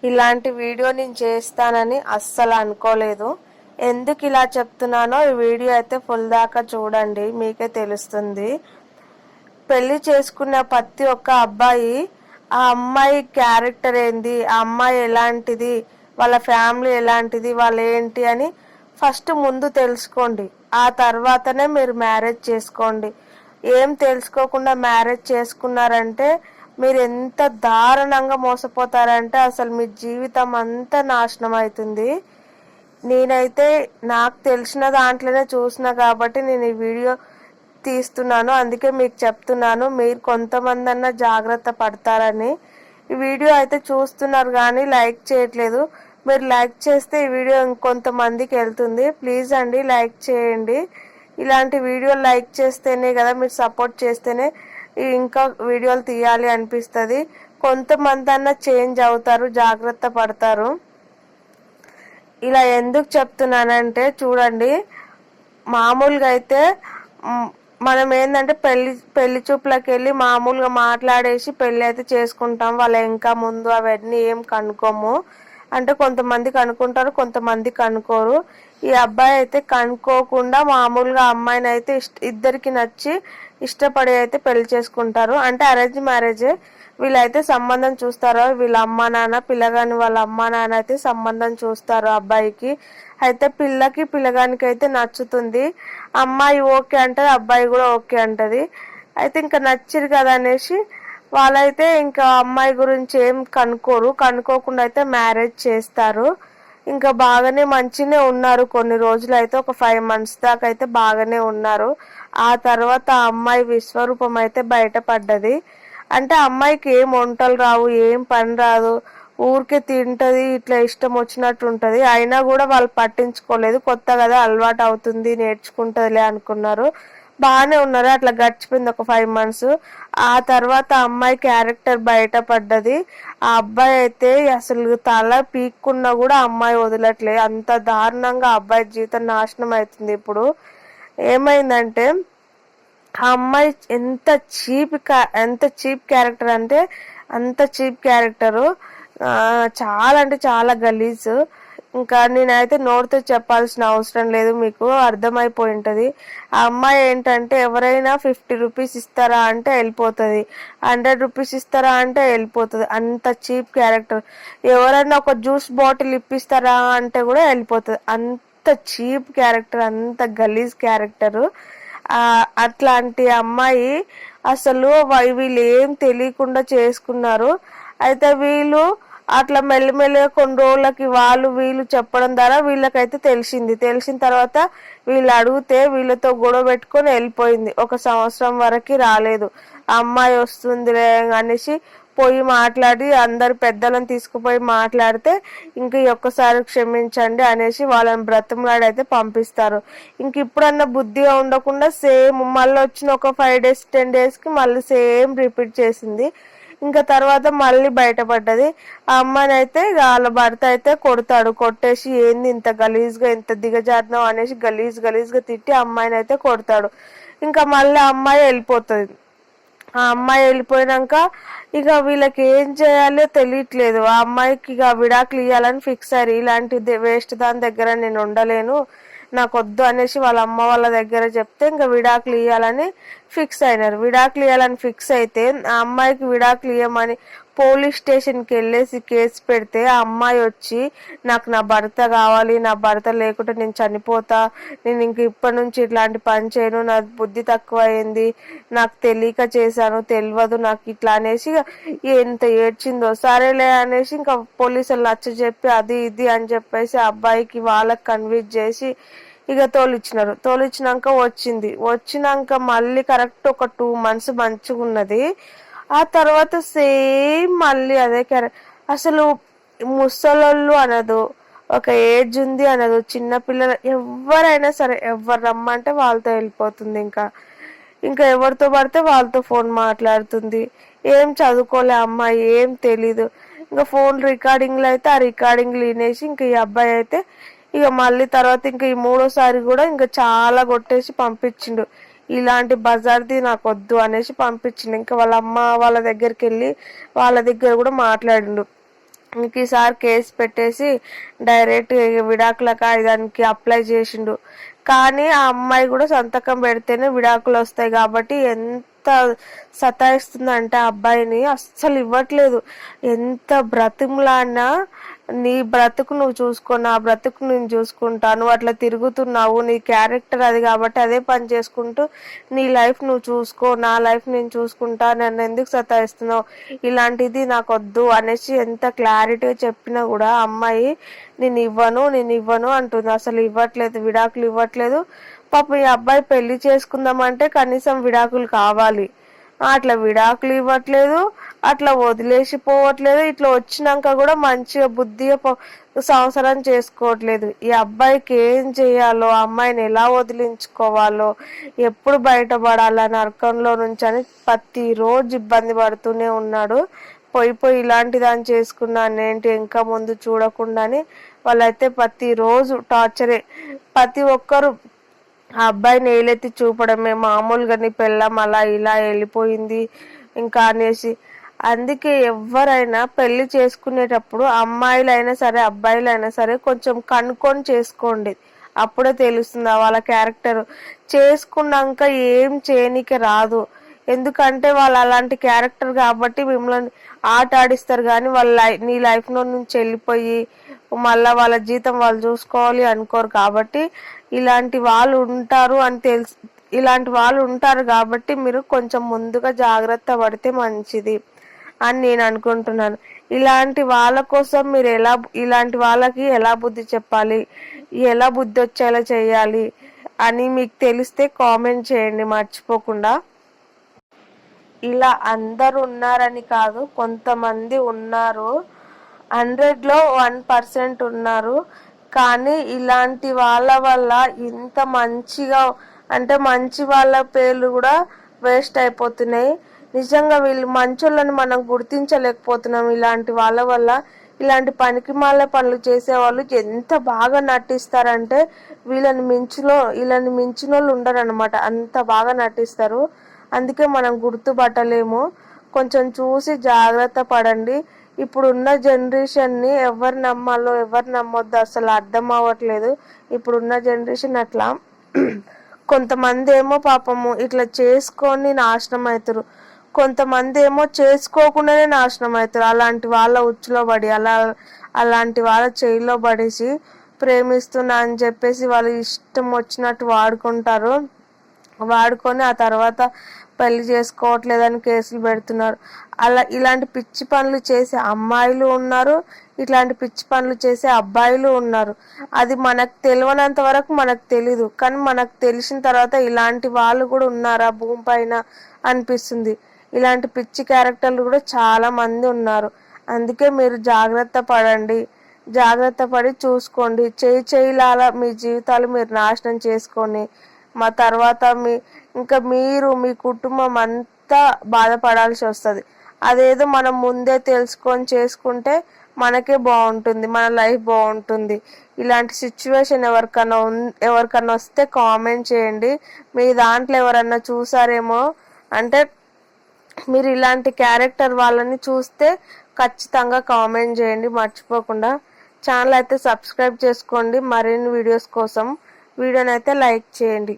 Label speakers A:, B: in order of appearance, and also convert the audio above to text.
A: ఇలాంటి వీడియో నేను చేస్తానని అస్సలు అనుకోలేదు. ఎందుకు ఇలా చెప్తున్నానో ఈ వీడియో అయితే ఫుల్ దాకా చూడండి, మీకే తెలుస్తుంది. పెళ్లి చేసుకున్న ప్రతి ఒక్క అబ్బాయి ఆ అమ్మాయి క్యారెక్టర్ ఏంది, ఆ అమ్మాయి ఎలాంటిది, వాళ్ళ ఫ్యామిలీ ఎలాంటిది, వాళ్ళు ఏంటి అని ఫస్ట్ ముందు తెలుసుకోండి. ఆ తర్వాతనే మీరు మ్యారేజ్ చేసుకోండి. ఏం తెలుసుకోకుండా మ్యారేజ్ చేసుకున్నారంటే మీరు ఎంత దారుణంగా మోసపోతారంటే అసలు మీ జీవితం అంతా నాశనం అవుతుంది. నేనైతే నాకు తెలిసిన దాంట్లోనే చూసిన కాబట్టి నేను ఈ వీడియో తీస్తున్నాను, అందుకే మీకు చెప్తున్నాను. మీరు కొంతమంది అన్నా జాగ్రత్త పడతారని. ఈ వీడియో అయితే చూస్తున్నారు కానీ లైక్ చేయట్లేదు. మీరు లైక్ చేస్తే ఈ వీడియో ఇంకొంతమందికి వెళ్తుంది. ప్లీజ్ అండి లైక్ చేయండి. ఇలాంటి వీడియోలు లైక్ చేస్తేనే కదా, మీరు సపోర్ట్ చేస్తేనే ఇంకా వీడియోలు తీయాలి అనిపిస్తుంది. కొంతమంది అన్నా చేంజ్ అవుతారు, జాగ్రత్త పడతారు. ఇలా ఎందుకు చెప్తున్నానంటే చూడండి, మామూలుగా అయితే మనం ఏంటంటే పెళ్లి చూపులకు వెళ్ళి మామూలుగా మాట్లాడేసి పెళ్ళి అయితే చేసుకుంటాం. వాళ్ళ ఇంకా ముందు అవన్నీ ఏం కనుక్కోము. అంటే కొంతమంది కనుక్కుంటారు, కొంతమంది కనుక్కోరు. ఈ అబ్బాయి అయితే కనుక్కోకుండా మామూలుగా అమ్మాయిని అయితే ఇద్దరికి నచ్చి ఇష్టపడి అయితే పెళ్లి చేసుకుంటారు. అంటే అరేంజ్ మ్యారేజే. వీళ్ళైతే సంబంధం చూస్తారు. వీళ్ళ అమ్మ నాన్న, పిల్లగాని వాళ్ళ అమ్మ నాన్న అయితే సంబంధం చూస్తారు అబ్బాయికి. అయితే పిల్లగానికి అయితే నచ్చుతుంది. అమ్మాయి ఓకే అంటది, అబ్బాయి కూడా ఓకే అంటది. అయితే ఇంకా నచ్చిరు కదా అనేసి వాళ్ళైతే ఇంకా అమ్మాయి గురించి ఏం కనుక్కోకుండా అయితే మ్యారేజ్ చేస్తారు. ఇంకా బాగానే మంచినే ఉన్నారు. కొన్ని రోజులు అయితే ఒక 5 months దాకా అయితే బాగానే ఉన్నారు. ఆ తర్వాత ఆ అమ్మాయి విశ్వరూపం అయితే బయటపడ్డది. అంటే అమ్మాయికి ఏం వంటలు రావు, ఏం పని రాదు, ఊరికే తింటది, ఇట్లా ఇష్టం వచ్చినట్టు ఉంటది. అయినా కూడా వాళ్ళు పట్టించుకోలేదు. కొత్త కదా, అలవాటు అవుతుంది, నేర్చుకుంటదిలే అనుకున్నారు. బాగానే ఉన్నారు. అట్లా గడిచిపోయింది ఒక 5 months. ఆ తర్వాత అమ్మాయి క్యారెక్టర్ బయటపడ్డది. ఆ అబ్బాయి అయితే అసలు తల పీక్కున్నా కూడా అమ్మాయి వదలట్లేదు. అంత దారుణంగా అబ్బాయి జీవితం నాశనం అవుతుంది. ఇప్పుడు ఏమైందంటే ఆ అమ్మాయి ఎంత చీప్ క్యారెక్టర్ అంటే అంత చీప్ క్యారెక్టరు. చాలా అంటే చాలా గలీజ్. ఇంకా నేనైతే నోటితో చెప్పాల్సిన అవసరం లేదు, మీకు అర్థమైపోయి ఉంటుంది. ఆ అమ్మాయి ఏంటంటే ఎవరైనా 50 రూపీస్ ఇస్తారా అంటే వెళ్ళిపోతుంది, 100 రూపీస్ ఇస్తారా అంటే వెళ్ళిపోతుంది. అంత చీప్ క్యారెక్టర్. ఎవరైనా ఒక జ్యూస్ బాటిల్ ఇప్పిస్తారా అంటే కూడా వెళ్ళిపోతుంది. అంత చీప్ క్యారెక్టర్, అంత గలీజ్ క్యారెక్టరు. అట్లాంటి అమ్మాయి అసలు వీళ్ళు ఏం తెలియకుండా చేసుకున్నారు. అయితే వీళ్ళు అట్లా మెల్లిమెల్లిగా కొన్ని రోజులకి వీళ్ళు చెప్పడం ద్వారా వీళ్ళకైతే తెలిసిన తర్వాత వీళ్ళు అడిగితే వీళ్ళతో గొడవ పెట్టుకొని వెళ్ళిపోయింది. 1 సంవత్సరం వరకు రాలేదు. అమ్మాయి వస్తుందిలే అనేసి పోయి మాట్లాడి అందరు పెద్దలను తీసుకుపోయి మాట్లాడితే ఇంక ఒక్కసారి క్షమించండి అనేసి వాళ్ళని బ్రతిమలాడి అయితే పంపిస్తారు. ఇంక ఇప్పుడన్నా బుద్ధిగా ఉండకుండా సేమ్ మళ్ళీ వచ్చిన ఒక 5 days 10 daysకి మళ్ళీ సేమ్ రిపీట్ చేసింది. ఇంకా తర్వాత మళ్ళీ బయటపడ్డది. ఆ అమ్మాయిని అయితే వాళ్ళ భర్త అయితే కొట్టేసి ఏంది ఇంత గలీజ్గా, ఇంత దిగజారినావు అనేసి గలీజ్గా తిట్టి అమ్మాయిని అయితే కొడతాడు. ఇంకా మళ్ళీ అమ్మాయి వెళ్ళిపోతుంది. ఆ అమ్మాయి వెళ్ళిపోయినాక ఇక వీళ్ళకి ఏం చేయాలో తెలియట్లేదు. ఆ అమ్మాయికి ఇక విడాకులు ఇవ్వాలని ఫిక్స్ అయ్యారు. ఇలాంటి వేస్ట్ దాని దగ్గర నేను ఉండలేను, నాకు వద్దు అనేసి వాళ్ళ అమ్మ వాళ్ళ దగ్గర చెప్తే ఇంకా విడాకులు ఇవ్వాలని ఫిక్స్ అయినారు. విడాకులు ఇవ్వాలని ఫిక్స్ అయితే ఆ అమ్మాయికి విడాకులు ఇవ్వమని పోలీస్ స్టేషన్కి వెళ్ళేసి కేసు పెడితే ఆ అమ్మాయి వచ్చి నాకు నా భర్త కావాలి, నా భర్త లేకుంటే నేను చనిపోతా, నేను ఇంక ఇప్పటి నుంచి ఇట్లాంటి పని చేయను, నా బుద్ధి తక్కువ అయింది, నాకు తెలియక చేశాను, తెలియదు నాకు ఇట్లా అనేసి ఎంత ఏడ్చిందో. సరేలే అనేసి ఇంకా పోలీసులు నచ్చ చెప్పి అది ఇది అని చెప్పేసి అబ్బాయికి వాళ్ళకి కన్విన్స్ చేసి ఇక తోలిచ్చినాక వచ్చినాక మళ్ళీ కరెక్ట్ ఒక 2 months మంచిగా ఉన్నది. ఆ తర్వాత సేమ్ మళ్ళీ అదే అసలు ముసలోళ్ళు అనదు, ఒక ఏజ్ ఉంది అనదు, చిన్నపిల్లలు ఎవరైనా సరే ఎవరు రమ్మంటే వాళ్ళతో వెళ్ళిపోతుంది. ఇంకా ఎవరితో పడితే వాళ్ళతో ఫోన్ మాట్లాడుతుంది. ఏం చదువుకోలే అమ్మాయి, ఏం తెలీదు. ఇంకా ఫోన్ రికార్డింగ్లు అయితే ఆ రికార్డింగ్లు వినేసి ఇంకా ఈ అబ్బాయి అయితే ఇక మళ్ళీ తర్వాత ఇంకా ఈ 3వసారి కూడా ఇంకా చాలా కొట్టేసి పంపించిండు. ఇలాంటి బజార్ది నాకు వద్దు అనేసి పంపించిండు. ఇంకా వాళ్ళ అమ్మ వాళ్ళ దగ్గరికి వెళ్ళి వాళ్ళ దగ్గర కూడా మాట్లాడిండు. ఇంక ఈసారి కేసు పెట్టేసి డైరెక్ట్ విడాకుల కాగితానికి అప్లై చేసిండు. కానీ ఆ అమ్మాయి కూడా సంతకం పెడితేనే విడాకులు వస్తాయి కాబట్టి ఎంత సతాయిస్తుందంటే ఆ అబ్బాయిని అస్సలు ఇవ్వట్లేదు. ఎంత బ్రతిమలాడినా నీ బ్రతుకు నువ్వు చూసుకో, నా బ్రతుకు నేను చూసుకుంటా, నువ్వు అట్లా తిరుగుతున్నావు, నీ క్యారెక్టర్ అది కాబట్టి అదే పని చేసుకుంటూ నీ లైఫ్ నువ్వు చూసుకో, నా లైఫ్ నేను చూసుకుంటా, నన్ను ఎందుకు సతాయిస్తున్నావు, ఇలాంటిది నాకు వద్దు అనేసి ఎంత క్లారిటీగా చెప్పినా కూడా అమ్మాయి నేను ఇవ్వను అంటుంది. అసలు ఇవ్వట్లేదు, విడాకులు ఇవ్వట్లేదు. పాపం ఈ అబ్బాయి పెళ్లి చేసుకుందామంటే కనీసం విడాకులు కావాలి, అట్లా విడాకులు ఇవ్వట్లేదు, అట్లా వదిలేసిపోవట్లేదు. ఇట్లా వచ్చినాక కూడా మంచిగా బుద్ధిగా సంవత్సరం చేసుకోవట్లేదు. ఈ అబ్బాయికి ఏం చేయాలో, అమ్మాయిని ఎలా వదిలించుకోవాలో, ఎప్పుడు బయటపడాలా నరకంలో నుంచి అని ప్రతిరోజు ఇబ్బంది పడుతూనే ఉన్నాడు. పోయి ఇలాంటి దాన్ని చేసుకున్నానేంటి ఇంకా ముందు చూడకుండా అని వాళ్ళైతే ప్రతిరోజు టార్చరే. ప్రతి ఒక్కరు ఆ అబ్బాయిని ఏలెత్తి చూపడమే, మామూలుగా నీ పెళ్ళం అలా ఇలా వెళ్ళిపోయింది ఇంకా అనేసి. అందుకే ఎవరైనా పెళ్లి చేసుకునేటప్పుడు అమ్మాయిలైనా సరే అబ్బాయిలైనా సరే కొంచెం కనుక్కొని చేసుకోండి, అప్పుడే తెలుస్తుంది వాళ్ళ క్యారెక్టర్. చేసుకున్నాక ఏం చేయనీకి రాదు, ఎందుకంటే వాళ్ళు అలాంటి క్యారెక్టర్ కాబట్టి మిమ్మల్ని ఆట ఆడిస్తారు. కానీ వాళ్ళ నీ లైఫ్లో నుంచి వెళ్ళిపోయి మళ్ళీ వాళ్ళ జీతం వాళ్ళు చూసుకోవాలి అనుకోరు. కాబట్టి ఇలాంటి వాళ్ళు ఉంటారు అని ఇలాంటి వాళ్ళు ఉంటారు కాబట్టి మీరు కొంచెం ముందుగా జాగ్రత్త పడితే మంచిది అని నేను అనుకుంటున్నాను. ఇలాంటి వాళ్ళ కోసం మీరు ఇలాంటి వాళ్ళకి ఎలా బుద్ధి చెప్పాలి, ఎలా బుద్ధి వచ్చేలా చేయాలి అని మీకు తెలిస్తే కామెంట్ చేయండి మర్చిపోకుండా. ఇలా అందరు ఉన్నారని కాదు, కొంతమంది ఉన్నారు, 100లో 1% ఉన్నారు. కానీ ఇలాంటి వాళ్ళ వల్ల ఇంత మంచిగా అంటే మంచి వాళ్ళ పేర్లు కూడా వేస్ట్ అయిపోతున్నాయి. నిజంగా వీళ్ళు మంచోళ్ళని మనం గుర్తించలేకపోతున్నాం. ఇలాంటి వాళ్ళ వల్ల ఇలాంటి పనికిమాల పనులు చేసేవాళ్ళు ఎంత బాగా నటిస్తారంటే వీళ్ళని మించిన వాళ్ళు ఉండరు అనమాట, అంత బాగా నటిస్తారు. అందుకే మనం గుర్తుపట్టలేము. కొంచెం చూసి జాగ్రత్త పడండి. ఇప్పుడున్న జనరేషన్ని ఎవరు నమ్మాలో ఎవరు నమ్మొద్దు అసలు అర్థం అవ్వట్లేదు. ఇప్పుడున్న జనరేషన్ అట్లా. కొంతమంది ఏమో పాపము ఇట్లా చేసుకొని నాశనం అవుతారు, కొంతమంది ఏమో చేసుకోకుండానే నాశనం అవుతారు. అలాంటి వాళ్ళ ఉచ్చులో పడి అలాంటి వాళ్ళ చేయిలో పడేసి ప్రేమిస్తున్నా అని చెప్పేసి వాళ్ళు ఇష్టం వచ్చినట్టు వాడుకొని ఆ తర్వాత పెళ్లి చేసుకోవట్లేదని కేసులు పెడుతున్నారు. ఇలాంటి పిచ్చి పనులు చేసే అమ్మాయిలు ఉన్నారు, ఇట్లాంటి పిచ్చి పనులు చేసే అబ్బాయిలు ఉన్నారు. అది మనకు తెలియనంత వరకు మనకు తెలీదు, కానీ మనకు తెలిసిన తర్వాత ఇలాంటి వాళ్ళు కూడా ఉన్నారా భూమి పైన అనిపిస్తుంది. ఇలాంటి పిచ్చి క్యారెక్టర్లు కూడా చాలా మంది ఉన్నారు. అందుకే మీరు జాగ్రత్త పడండి, జాగ్రత్త పడి చూసుకోండి. చేయిలాల మీ జీవితాలు మీరు నాశనం చేసుకొని మా తర్వాత మీరు మీ కుటుంబం అంతా బాధపడాల్సి వస్తుంది. అదేదో మనం ముందే తెలుసుకొని చేసుకుంటే మనకే బాగుంటుంది, మన లైఫ్ బాగుంటుంది. ఇలాంటి సిచ్యువేషన్ ఎవరికన్నా వస్తే కామెంట్ చేయండి. మీ దాంట్లో ఎవరన్నా చూసారేమో అంటే మీరు ఇలాంటి క్యారెక్టర్ వాళ్ళని చూస్తే ఖచ్చితంగా కామెంట్ చేయండి మర్చిపోకుండా. ఛానల్ అయితే సబ్స్క్రైబ్ చేసుకోండి మరిన్ని వీడియోస్ కోసం. వీడియోని అయితే లైక్ చేయండి.